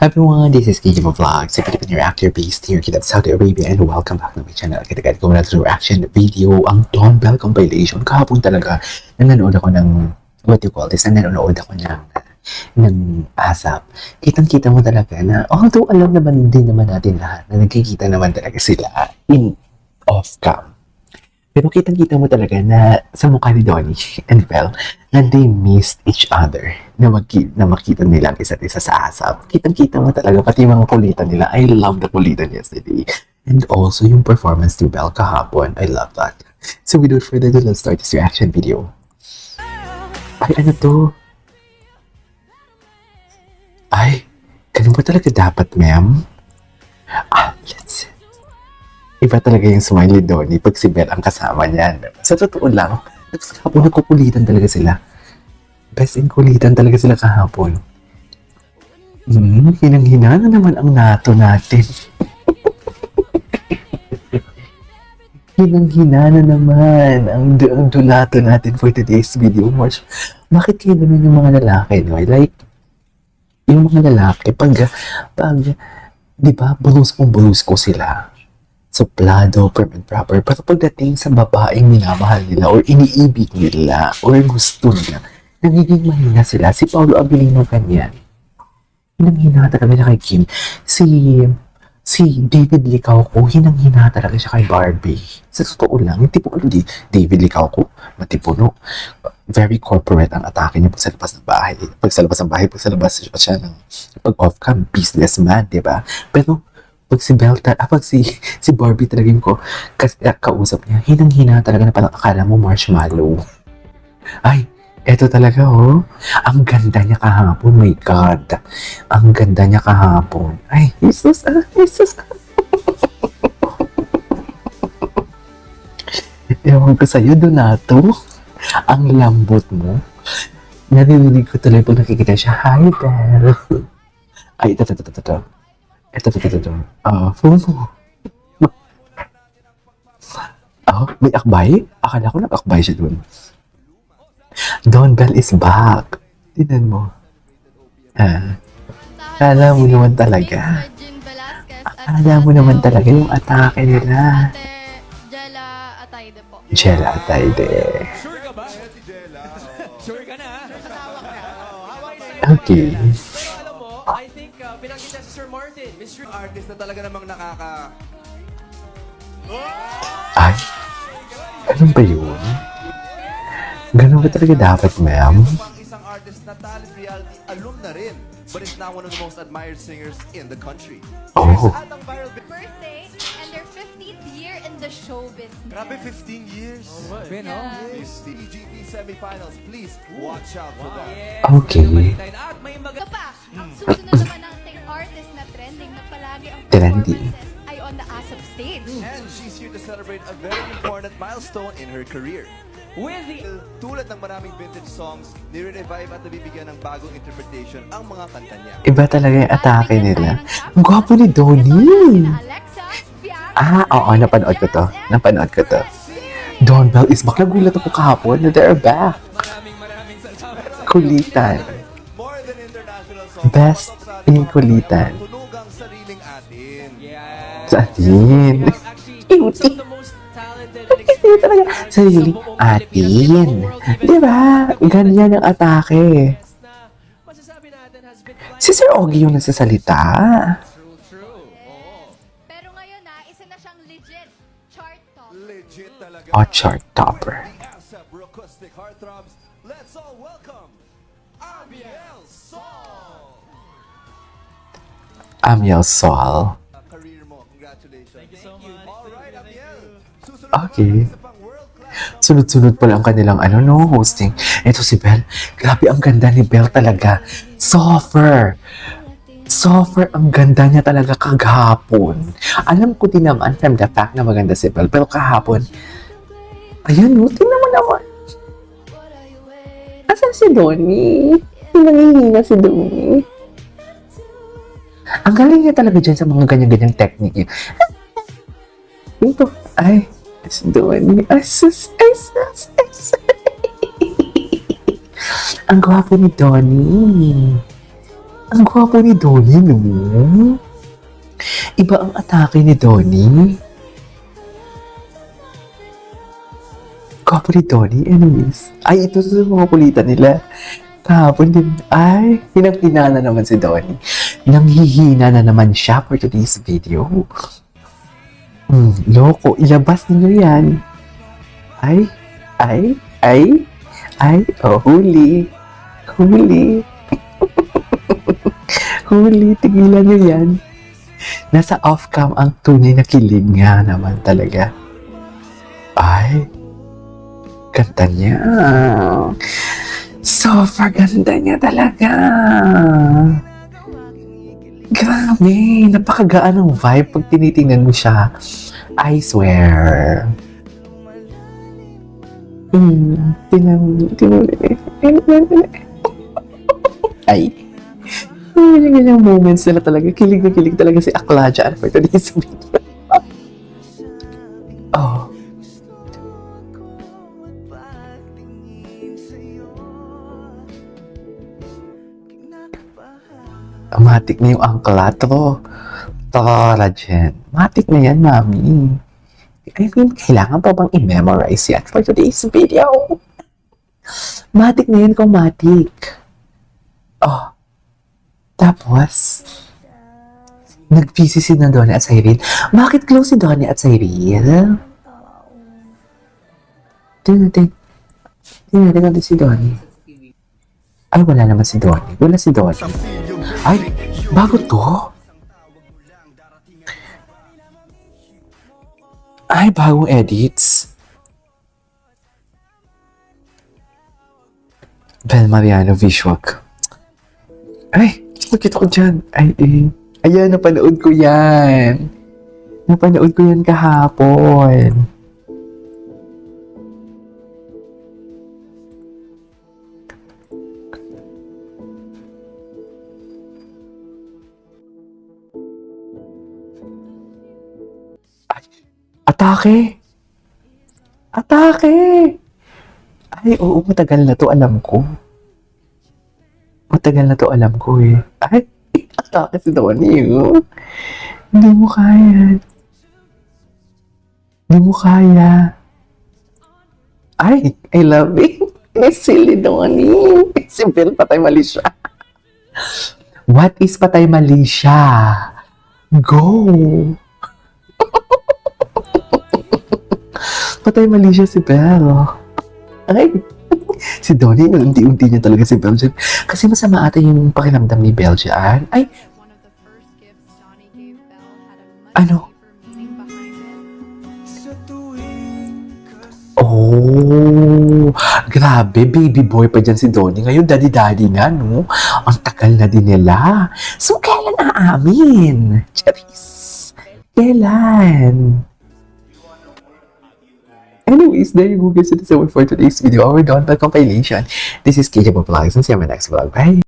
Everyone, this is Kijimo Vlogs, a Filipino reactor based here in Saudi Arabia, and welcome back to my channel. Agad-agad ko muna sa reaction video, ang Dawn Bell compilation. Kahapon talaga, nanonood ako ng, what do you call this, nanonood ako ng ASAP. Kitang-kita mo talaga na, although alam naman din naman natin lahat, na nagkikita naman talaga sila in off-cam. Pero kitang-kita mo talaga na sa mukha ni Donnie and Belle na they missed each other. Na makita nila ang isa't isa sa ASAP. Kitang-kita mo talaga, pati yung mga kulitan nila. I love the kulitan yesterday. And also yung performance ni Belle kahapon. I love that. So without further ado, let's start this reaction video. Ay, ano to? Ay, ganun ba talaga dapat, ma'am? Let's see. Iba talaga yung smile ni Donnie pag si Belle ang kasama niyan. Sa totoo lang, kahapon nagkukulitan talaga sila. Best in kulitan talaga sila kahapon. Hinang-hina na naman ang nato natin. Hinang-hina na naman ang nato natin for today's video. Bakit kayo ganun yung mga lalaki, no? Like, yung mga lalaki, pag di ba, bulus ko sila. Suplado, prim and proper. Pero pagdating sa babaeng minamahal nila or iniibig nila or gusto nila, nagiging mahina sila. Si Paolo Abilino ganyan. Hinang-hina talaga siya kay Kim. Si David Licauco, hinang-hina talaga siya kay Barbie. Sa totoo lang, yung tipo David Licauco, matipuno. Very corporate ang atake niya pag sa labas ng bahay. Pag sa labas siya ng pag-off-cam, businessman, di ba? Pero pag si si Barbie talaga yung kausap niya, hinang-hina talaga na parang akala mo marshmallow. Ay, eto talaga ang ganda niya kahapon, my God. Ang ganda niya kahapon. Ay, Jesus. Ewan ko sa'yo, Donato. Ang lambot mo. Narinig ko talaga pag nakikita siya. Hi, Belle. Ay, ito. Ito. Phone mo. May akbay? Akala ko nag-akbay siya dun. Dawn Bell is back. Tignan mo. Akala mo naman talaga. Yung atake nila. Jella Ataide. Sure ka ba? Sure ka na? Okay. Alam mo, I think pinanggit niya si Sir Martin. Mr. Artist na talaga namang nakaka... Ay, ganun ba yun? Ganun ba talaga dapat, ma'am? Pang isang artist na talent reality alumna rin, but is now one of the most admired singers in the country. Oh. At ang viral Birthday and their 15th year in the showbiz. Grabe, 15 years. Yes. TGP semifinals, please watch out for that. Okay. At may Ito pa, ang susunod naman nating artist na trending na palagi ang Trending. performances ay on the ASAP stage. And she's here to celebrate a very important milestone in her career. with the... Tulad ng maraming vintage songs, nire-revive at nabibigyan ng bagong interpretation ang mga kanta niya. Iba talaga yung atake nila. Ang gwapo ni Donnie. Oo, napanood ko to. Dawn Bell is back. Nagulat ako kahapon na they're back. Maraming salamat. Kulitan. More than international songs. Best in kulitan. Tunog ang sariling atin. Yeah. Sa atin. Actually, some of the most talented and Hindi talaga. Sarili atin. Diba? Ganyan ang atake. Masasabi natin has been Si Sir Ogie yung nagsasalita. true. Pero ngayon isa na siyang legit chart top. Legit talaga. O chart topper. The ASAP Acoustic Heartthrobs. Let's all welcome Amiel Sol. Amiel Sol. Career mo. Congratulations. Thank you so much. Alright, Amiel. Susunod Okay. naman, isa pang world-class Sunod-sunod pala ang kanilang hosting. Ito si Belle. Grabe ang ganda ni Belle talaga. Softer ang ganda niya talaga kagahapon. Alam ko din naman from the fact na maganda si Belle. Pero kahapon, ayan tingnan mo naman. Asan si Donnie? Nangihina si Donnie. Ang galing niya talaga dyan sa mga ganyan-ganyang technique. Ito, ay, si Donnie. Ang gwapo ni Donnie. Ang gwapo ni Donnie, no? Iba ang atake ni Donnie. Gwapo ni Donnie, anyways. Ay, ito sa mga kulitan nila. Kahapon din, ay, hinang-hina na naman si Donnie. Nanghihina na naman siya for today's video. Loko, ilabas ninyo yan. Ay, oh, huli. Huli, tigilan nyo yan. Nasa off-cam ang tunay na kilig nga naman talaga. Ay, ganda niya. Sofa ganda niya talaga. Grabe, napakagaan ng vibe pag tinitingnan mo siya. I swear. Ay. Yung ganyang moments nila talaga. Kilig na kilig talaga si Akla dyan for today's video. Oh. Matik na yung angkla to. Jen. Matik na yan, mami. I mean, kailangan pa bang i-memorize yan for today's video? Matik na yan kung matik. Oh. Tapos, nag-busy si na Donnie at Cyril. Bakit close si Donnie at Cyril? Tingnan natin si Donnie. Ay, wala naman si Donnie. Wala si Donnie. Ay, bago to? Ay, bagong edits. Bel Mariano Visuak. Ay, kita ko dyan. Ay, ayan, napanood ko yan. Napanood ko yan kahapon. Atake! Atake! Ay, oo, matagal na to, alam ko. Matagal na to, alam ko eh. Ay, atake si Donnie, oh. Hindi mo kaya. Hindi mo kaya. Ay, I love it. Silly Donnie. Si Bill, patay mali siya. What is patay mali siya? Go! Patay mali siya si Belle. Ay, si Donnie, unti-unti niya talaga si Belle. Kasi masama ata yung pakiramdam ni Belle dyan. Ay, One of the first gifts Johnny gave Belle had a much Ano? deeper meaning behind it. oh, grabe, baby boy pa dyan si Donnie. Ngayon, daddy-daddy na, no? Ang tagal na din nila. So, kailan aamin? Charis, kailan? Anyways, there you go guys. It is over for today's video. We're done by compilation. This is KJ Vlogs and see you in my next vlog. Bye!